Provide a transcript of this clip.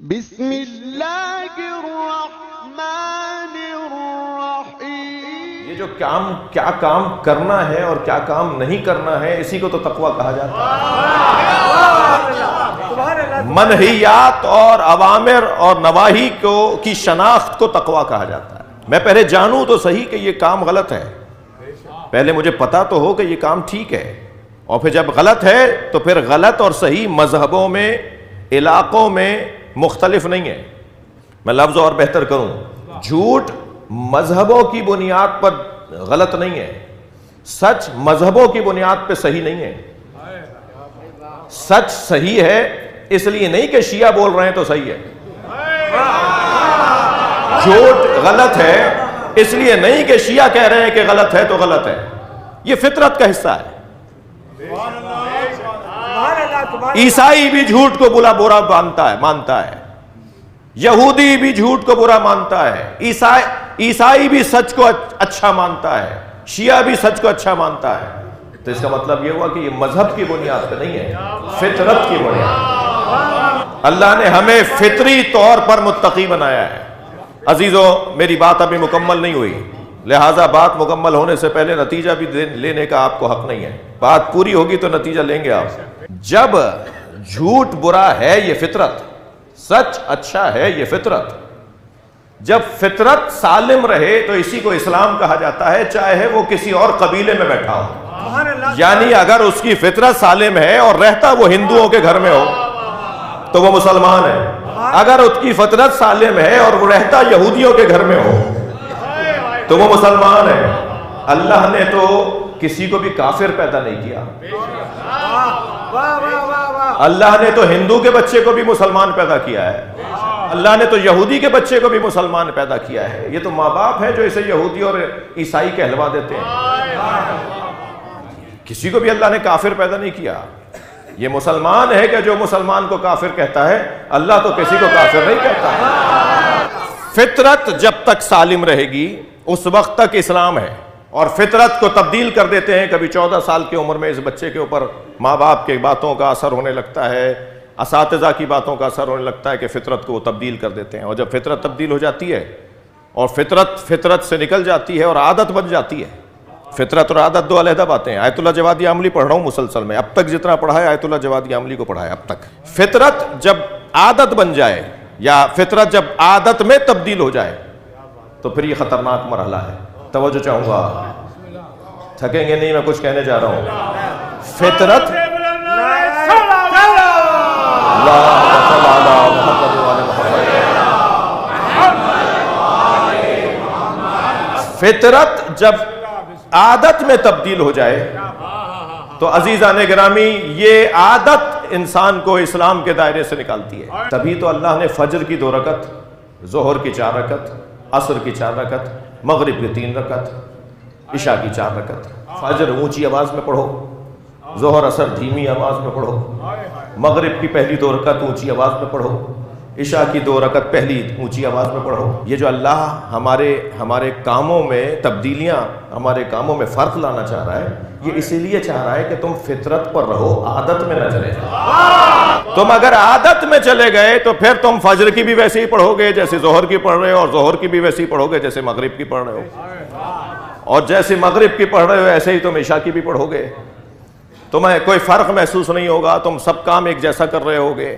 بسم اللہ الرحمن الرحیم۔ یہ جو کیا کام کرنا ہے اور کیا کام نہیں کرنا ہے، اسی کو تو تقویٰ کہا جاتا ہے۔ منہیات اور اوامر اور نواہی کی شناخت کو تقویٰ کہا جاتا ہے۔ میں پہلے جانوں تو صحیح کہ یہ کام غلط ہے، پہلے مجھے پتا تو ہو کہ یہ کام ٹھیک ہے، اور پھر جب غلط ہے تو پھر غلط اور صحیح مذہبوں میں، علاقوں میں مختلف نہیں ہے۔ میں لفظ اور بہتر کروں، جھوٹ مذہبوں کی بنیاد پر غلط نہیں ہے، سچ مذہبوں کی بنیاد پہ صحیح نہیں ہے۔ سچ صحیح ہے اس لیے نہیں کہ شیعہ بول رہے ہیں تو صحیح ہے، جھوٹ غلط ہے اس لیے نہیں کہ شیعہ کہہ رہے ہیں کہ غلط ہے تو غلط ہے۔ یہ فطرت کا حصہ ہے۔ عیسائی بھی جھوٹ کو برا مانتا ہے، یہودی بھی جھوٹ کو برا مانتا ہے، عیسائی بھی سچ کو اچھا مانتا ہے، شیعہ بھی سچ کو اچھا مانتا ہے۔ تو اس کا مطلب یہ ہوا کہ یہ مذہب کی بنیاد پہ نہیں ہے، فطرت کی بنیاد۔ اللہ نے ہمیں فطری طور پر متقی بنایا ہے۔ عزیزوں، میری بات ابھی مکمل نہیں ہوئی، لہٰذا بات مکمل ہونے سے پہلے نتیجہ بھی لینے کا آپ کو حق نہیں ہے۔ بات پوری ہوگی تو نتیجہ لیں گے آپ۔ جب جھوٹ برا ہے یہ فطرت، سچ اچھا ہے یہ فطرت۔ جب فطرت سالم رہے تو اسی کو اسلام کہا جاتا ہے، چاہے وہ کسی اور قبیلے میں بیٹھا ہو۔ یعنی اگر اس کی فطرت سالم ہے اور رہتا وہ ہندوؤں کے گھر میں ہو تو وہ مسلمان ہے، اگر اس کی فطرت سالم ہے اور وہ رہتا یہودیوں کے گھر میں ہو تو وہ مسلمان ہے۔ اللہ نے تو کسی کو بھی کافر پیدا نہیں کیا، اللہ نے تو ہندو کے بچے کو بھی مسلمان پیدا کیا ہے، اللہ نے تو یہودی کے بچے کو بھی مسلمان پیدا کیا ہے۔ یہ تو ماں باپ ہیں جو اسے یہودی اور عیسائی کہلوا دیتے ہیں، کسی کو بھی اللہ نے کافر پیدا نہیں کیا۔ یہ مسلمان ہے کہ جو مسلمان کو کافر کہتا ہے، اللہ تو کسی کو کافر نہیں کہتا۔ فطرت جب تک سالم رہے گی اس وقت تک اسلام ہے، اور فطرت کو تبدیل کر دیتے ہیں۔ کبھی 14 سال کی عمر میں اس بچے کے اوپر ماں باپ کے باتوں کا اثر ہونے لگتا ہے، اساتذہ کی باتوں کا اثر ہونے لگتا ہے کہ فطرت کو وہ تبدیل کر دیتے ہیں، اور جب فطرت تبدیل ہو جاتی ہے اور فطرت سے نکل جاتی ہے اور عادت بن جاتی ہے۔ فطرت اور عادت دو علیحدہ باتیں ہیں۔ آیت اللہ جوادی عاملی پڑھ رہا ہوں مسلسل میں، اب تک جتنا پڑھا ہے آیت اللہ جوادی عاملی کو پڑھا ہے اب تک۔ فطرت جب عادت بن جائے یا فطرت جب عادت میں تبدیل ہو جائے تو پھر یہ خطرناک مرحلہ ہے۔ توجہ چاہوں گا، تھکیں گے نہیں، میں کچھ کہنے جا رہا ہوں۔ فطرت فطرت جب عادت میں تبدیل ہو جائے تو عزیزان گرامی یہ عادت انسان کو اسلام کے دائرے سے نکالتی ہے۔ تبھی تو اللہ نے فجر کی 2 رکعت، ظہر کی 4 رکعت، عصر کی 4 رکعت، مغرب کی 3 رکعت، عشاء کی 4 رکعت۔ فجر اونچی آواز میں پڑھو، ظہر عصر دھیمی آواز میں پڑھو، مغرب کی پہلی 2 رکعت اونچی آواز میں پڑھو، عشاء کی 2 رکعت پہلی اونچی آواز میں پڑھو۔ یہ جو اللہ ہمارے کاموں میں تبدیلیاں، ہمارے کاموں میں فرق لانا چاہ رہا ہے، یہ اسی لیے چاہ رہا ہے کہ تم فطرت پر رہو، عادت میں نہ چلے جاؤ۔ تم اگر عادت میں چلے گئے تو پھر تم فجر کی بھی ویسے ہی پڑھو گے جیسے ظہر کی پڑھ رہے ہو، اور ظہر کی بھی ویسے ہی پڑھو گے جیسے مغرب کی پڑھ رہے ہو، اور جیسے مغرب کی پڑھ رہے ہو ایسے ہی تم عشاء کی بھی پڑھو گے۔ تمہیں کوئی فرق محسوس نہیں ہوگا، تم سب کام ایک جیسا کر رہے ہوگے۔